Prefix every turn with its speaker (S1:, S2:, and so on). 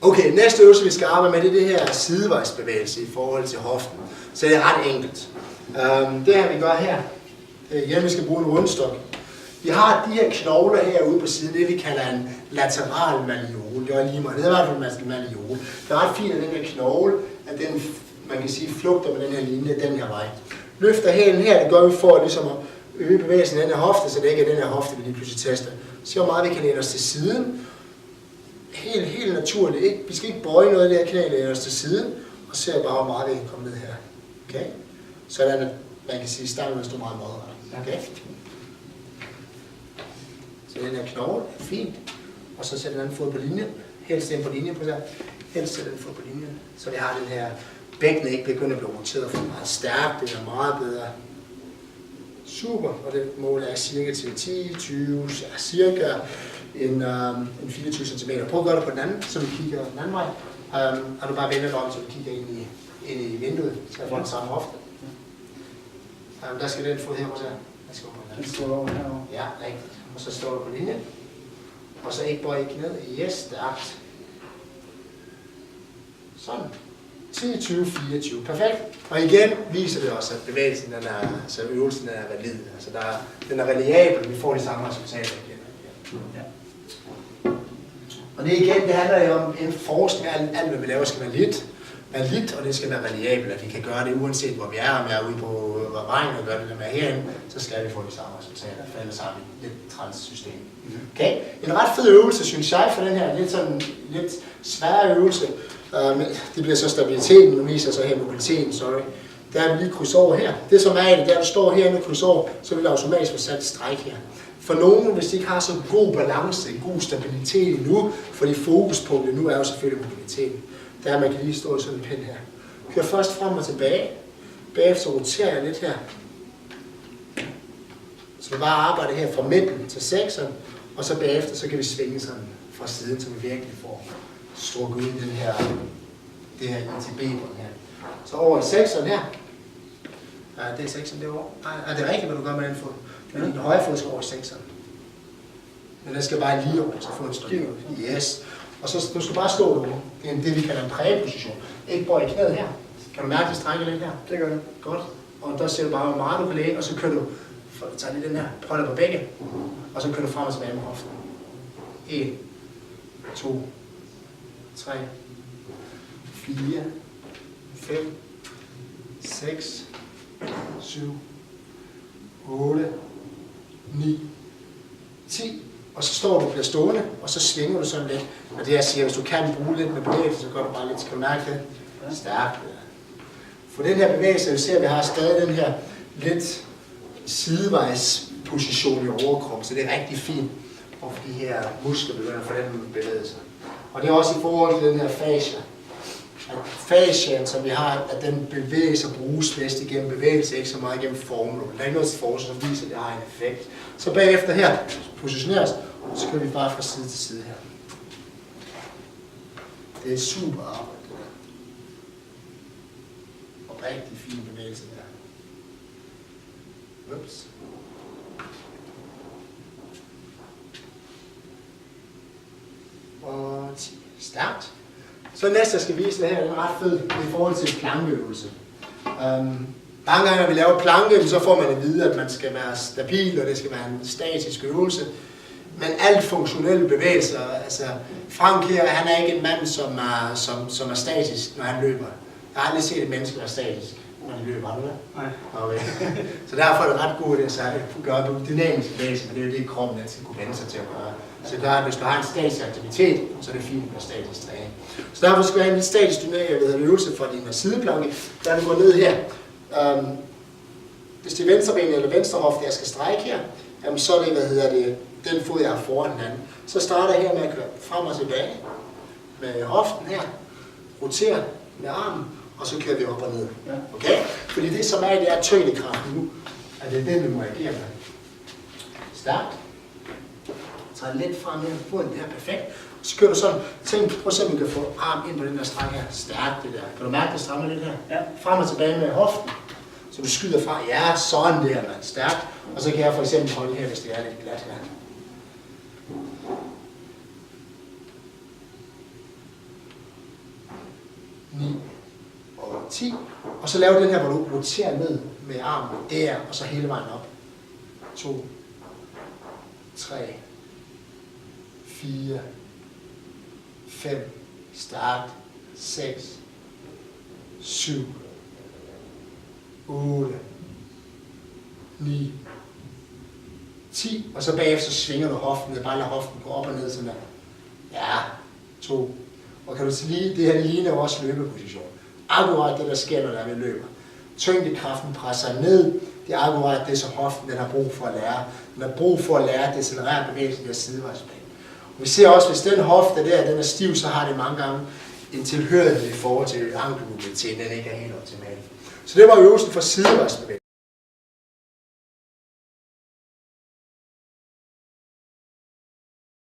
S1: Okay, næste øvelse vi skal arbejde med, det er det her sidevejsbevægelse i forhold til hoften. Så det er ret enkelt. Det her vi gør her, igen vi skal bruge en rundstok. Vi har de her knogler herude på siden, det vi kalder en lateral malleole. Det var lige meget, det er i hvert fald en malleole. Det er ret fint, at den her knogle, at den, man kan sige, flugter med den her linje, den her vej. Løfter hælen her, det gør vi for ligesom at øge bevægelsen af den her hofte, så det ikke er den her hofte, vi lige pludselig tester. Se hvor meget vi kan læne os til siden. Helt naturligt. Ikke? Vi skal ikke bøje noget af det her knæ, læne os til siden, og se bare, hvor meget vi kan komme ned her. Okay? Sådan at man kan sige, at stangen vil stå meget lodret. Okay? Så den her knogle er fint. Og så sætter den anden fod på linjen. Helst den på linjen på sig. Helst sætter den fod på linjen. Så det har den her bækkenet ikke begynder at blive roteret for meget stærkt. Det er meget bedre. Super. Og det mål er cirka til 10-20, cirka en 24 cm. Prøv at gøre det på den anden, så vi kigger den anden vej. Og du bare vender dig om, så vi kigger ind i vinduet, så jeg får den samme hofte. Der skal den fod her også her. Der skal på den anden.
S2: står over herovre.
S1: Ja, rigtigt. Og så står du på linjen. Og så ikke bøje knæet. Yes, stærkt. Sådan. 10, 20, 24. Perfekt. Og igen viser det også, at bevægelsen, altså øvelsen er valid. Altså den er reliabel, vi får de samme resultater igen. Ja. Og det igen, det handler jo om en forskning. Alt hvad vi laver skal være lidt, og det skal være reliabelt, at vi kan gøre det uanset hvor vi er. Om jeg er ude på vejen og gør det der med herinde, så skal vi få de samme resultater, for ellers har vi et lidt træls system. Okay? En ret fed øvelse, synes jeg, for den her lidt svære øvelse. Det bliver så stabiliteten, nu viser så her mobiliteten, sorry. Der er vi lige kryds over her. Det som er i det, der du står herinde og kryds over, så vil der automatisk få sat et stræk her. For nogen, hvis de ikke har så god balance, god stabilitet endnu, fordi fokuspunktet nu er jo selvfølgelig mobiliteten. Der man kan lige stå i sådan en pind her. Kør først frem og tilbage. Bagefter roterer jeg lidt her. Så vi bare arbejder her fra midten til sekseren, og så bagefter så kan vi svinge sådan fra siden, så vi virkelig får strukket ud i det her ITB-bånd her. Så over i sekseren her. Det er sekseren derovre. Er det rigtigt, hvad du gør med den fod? Men den højre fod skal over i sekseren. Men den skal bare lige over, så få en styr. Yes. Og så du skal bare stå derovre. Det er det, vi kalder en prægeposition. Ikke bøje i knæet her. Kan du mærke, det strækker lidt her?
S2: Det gør det.
S1: Godt. Og der ser du bare, hvor meget du kan lægge, og så kører du, tager lige den her, prøv på begge, og så kører du frem og tilbage med hoften. 1, 2, 3, 4, 5, 6, 7, 8, 9, 10. Og så står du og bliver stående, og så svinger du sådan lidt. Og det jeg siger, hvis du kan bruge lidt med bevægelse, så gør du bare lidt. Skal du mærke det? Stærkt. For den her bevægelse, vi ser, at vi har stadig den her lidt sidevejsposition i overkroppen, så det er rigtig fint, hvor de her muskler begynder at få den bevægelse. Og det er også i forhold til den her fascia. At fasciaen, som vi har, at den bevægelse bruges bedst igennem bevægelse, ikke så meget igennem formel. Der er ikke noget forskning, som viser, at det har en effekt. Så bagefter her positioneres, og så kører vi bare fra side til side her. Det er super arbejde, det der. Og rigtig fin bevægelse der. Ups. Og 10. Stærkt. Så næste, jeg skal vise det her, er ret fed i forhold til plankeøvelse. Mange gange, når vi laver planke, så får man at vide, at man skal være stabil, og det skal være en statisk øvelse. Men alt funktionelle bevægelser, altså Frank her, han er ikke en mand, som er statisk, når han løber. Jeg har aldrig set et menneske være statisk, når han løber, har du det?
S2: Nej.
S1: Okay. Så derfor er det ret godt, at gøre dynamiske bevægelser, men det er jo det, kroppen altid kunne vende sig til at gøre. Så det er, at hvis du har en statisk aktivitet, så er det fint med statisk træning. Så derfor skal vi have en statisk øvelse fra din sideplanke, der vil gå ned her. Hvis det er venstre ben eller venstre hofte, jeg skal strække her, jamen så er det, den fod, jeg har foran den anden. Så starter jeg her med at køre frem og tilbage med hoften her, roterer med armen, og så kører vi op og ned. Okay? Fordi det som er, det er tyngdekraften nu, at det er den, vi må agere med. Stærkt. Træd lidt frem her, foden det her perfekt. Og så kører du sådan, prøv at se, om du kan få armen ind på den der streng her. Stærkt det der. Kan du mærke, det strammer lidt her? Ja. Frem og tilbage med hoften. Så du skyder fra, ja, sådan der, man. Stærkt. Og så kan jeg for eksempel holde her, hvis det er lidt glat her. 9 og 10. Og så lave den her, hvor du roterer ned med armen der, og så hele vejen op. 2, 3, 4, 5, start, 6, 7, 8, 9, 10, og så bagefter svinger du hoften ned, bare lad hoften gå op og ned sådan der. Ja, 2. Og kan du se lige, det her ligner også løbeposition. Akkurat det, der sker, når vi løber. Tyngdekraften presser ned, det er akkurat det, som hoften den har brug for at lære. Den har brug for at lære at decelerere bevægelsen af sidevejsbane. Vi ser også, hvis den hofte der, den er stiv, så har det mange gange en tilhørighed i forhold til ankelmobiliteten, den ikke er helt optimal. Så det var øvelsen for sidevejsbevægelsen.